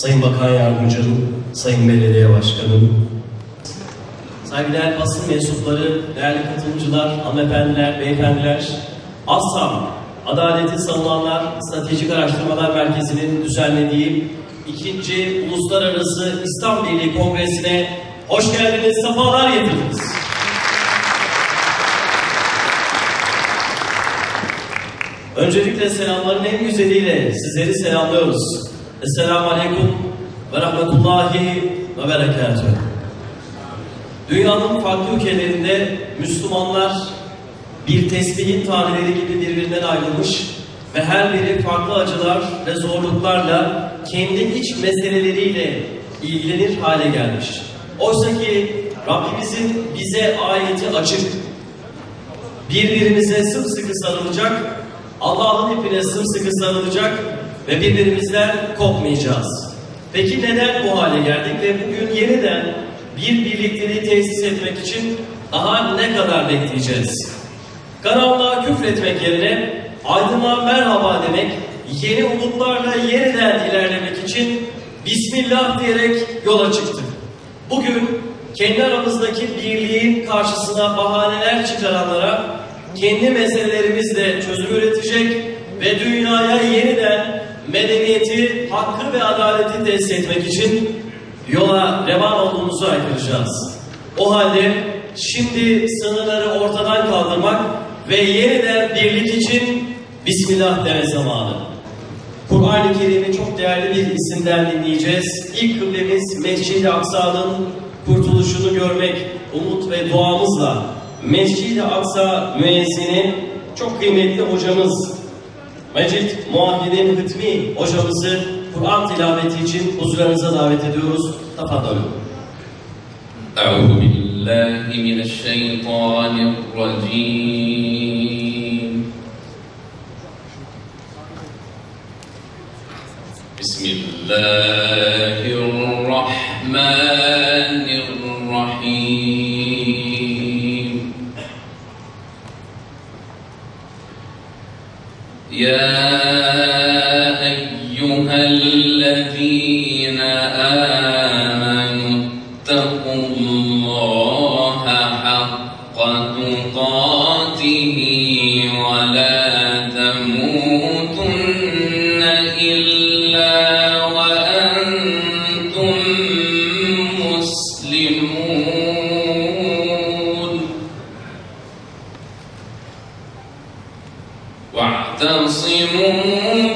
Sayın Bakan Yardımcım, Sayın Belediye Başkanım, saygıdeğer basın mensupları, değerli katılımcılar, hanımefendiler, beyefendiler, ASSAM, Adaleti Savunanlar Stratejik Araştırmalar Merkezi'nin düzenlediği 2. Uluslararası İslam Birliği Kongresi'ne hoş geldiniz, sefalar getirdiniz. Öncelikle selamların en güzeliyle sizleri selamlıyoruz. Esselamu Aleyküm ve Rahmetullahi ve Berekatuhu. Dünyanın farklı ülkelerinde Müslümanlar bir tesbihin taneleri gibi birbirinden ayrılmış ve her biri farklı acılar ve zorluklarla kendi iç meseleleriyle ilgilenir hale gelmiş. Oysa ki Rabbimizin bize ayeti açık. Birbirimize sımsıkı sarılacak, Allah'ın ipine sımsıkı sarılacak ve birbirimizden kopmayacağız. Peki neden bu hale geldik ve bugün yeniden bir birlikteliği tesis etmek için daha ne kadar bekleyeceğiz? Karanlığa küfretmek yerine aydınlığa merhaba demek, yeni umutlarla yeniden ilerlemek için Bismillah diyerek yola çıktık. Bugün kendi aramızdaki birliğin karşısına bahaneler çıkaranlara kendi meselelerimizle çözüm üretecek ve dünyaya yeniden medeniyeti, hakkı ve adaleti tesis etmek için yola revan olduğumuzu aykıracağız. O halde şimdi sınırları ortadan kaldırmak ve yeniden birlik için Bismillah deme zamanı. Kur'an-ı Kerim'i çok değerli bir isimden dinleyeceğiz. İlk kıblemiz Mescid-i Aksa'nın kurtuluşunu görmek, umut ve duamızla Mescid-i Aksa müezzini çok kıymetli hocamız Mecid Muahhidin Hıtmi hocamızı Kur'an tilaveti için huzurlarınıza davet ediyoruz. Tafadalım. Euzu billahi mineşşeytanirracim. Bismillahirrahmanirrahim. Ya eyyühellezîne âmenü ittakullâhe hakka tukâtihi ve lâ temûtunne illâ ve entum muslimûn. Ve'tesimû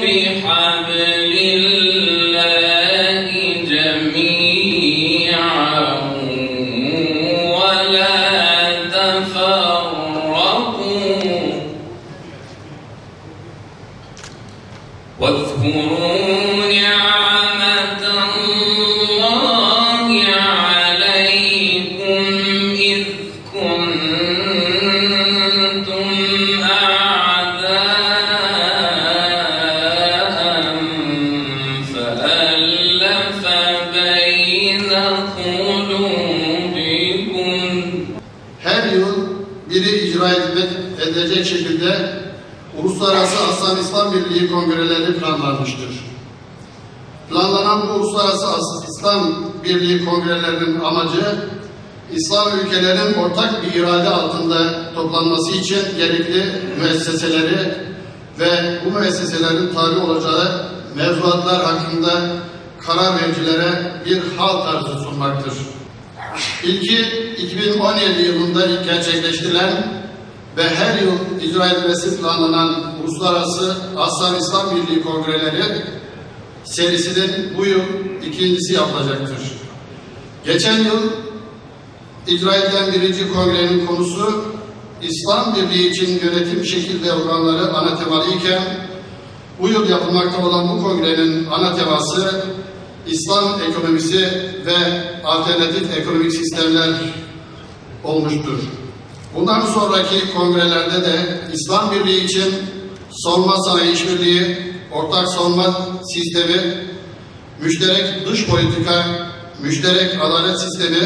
bihablillahi cemî'an ve lâ teferrakû. واذكروا نعمة الله عليكم إذ كنتم أعداء فألف بين قلوبكم. Her yıl biri icra edilecek şekilde Uluslararası Aslan İslam Birliği kongreleri planlanmıştır. Planlanan bu Uluslararası İslam Birliği kongrelerinin amacı, İslam ülkelerin ortak bir irade altında toplanması için gerekli müesseseleri ve bu müesseselerin tabi olacağı mevzuatlar hakkında karar vericilere bir hal tarzı sunmaktır. İlki 2017 yılında gerçekleştirilen ve her yıl icra edilmesi planlanan Uluslararası Aslan İslam Birliği Kongreleri serisinin bu yıl ikincisi yapılacaktır. Geçen yıl icra edilen 1. kongrenin konusu İslam Birliği için yönetim şekil ve organları ana temalı iken bu yıl yapılmakta olan bu kongrenin ana teması İslam ekonomisi ve alternatif ekonomik sistemler olmuştur. Bundan sonraki kongrelerde de İslam Birliği için savunma sanayi işbirliği, ortak savunma sistemi, müşterek dış politika, müşterek adalet sistemi,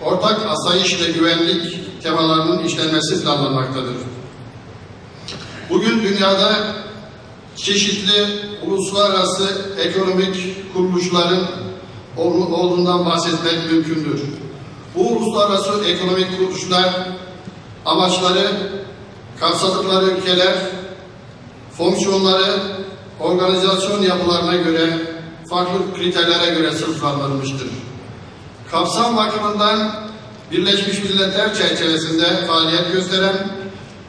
ortak asayiş ve güvenlik temalarının işlenmesi planlanmaktadır. Bugün dünyada çeşitli uluslararası ekonomik, kuruluşların olduğundan bahsetmek mümkündür. Bu uluslararası ekonomik kuruluşlar amaçları, kapsadıkları ülkeler, fonksiyonları, organizasyon yapılarına göre, farklı kriterlere göre sınıflandırılmıştır. Kapsam bakımından Birleşmiş Milletler çerçevesinde faaliyet gösteren,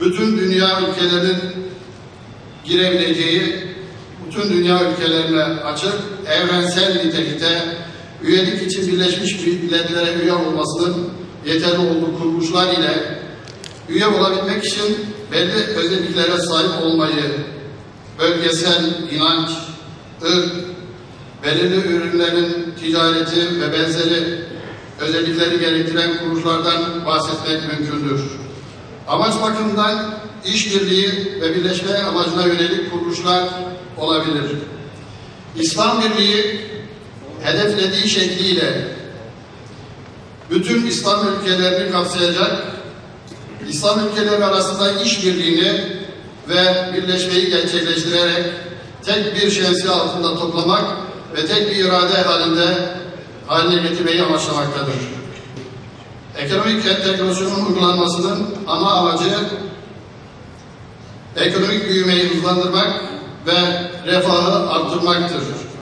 bütün dünya ülkelerinin girebileceği, bütün dünya ülkelerine açık, evrensel nitelikte üyelik için Birleşmiş Milletler'e üye olmasının yeterli olduğu kuruluşlar ile üye olabilmek için belli özelliklere sahip olmayı, bölgesel inanç, ırk, belirli ürünlerin ticareti ve benzeri özellikleri gerektiren kuruluşlardan bahsetmek mümkündür. Amaç bakımından işbirliği ve birleşme amacına yönelik kuruluşlar olabilir. İslam Birliği hedeflediği şekliyle bütün İslam ülkelerini kapsayacak, İslam ülkeleri arasında işbirliğini ve birleşmeyi gerçekleştirerek tek bir şemsiye altında toplamak ve tek bir irade haline getirmeyi amaçlamaktadır. Ekonomik entegrasyonun uygulanmasının ana amacı ekonomik büyümeyi hızlandırmak ve refahı arttırmaktır.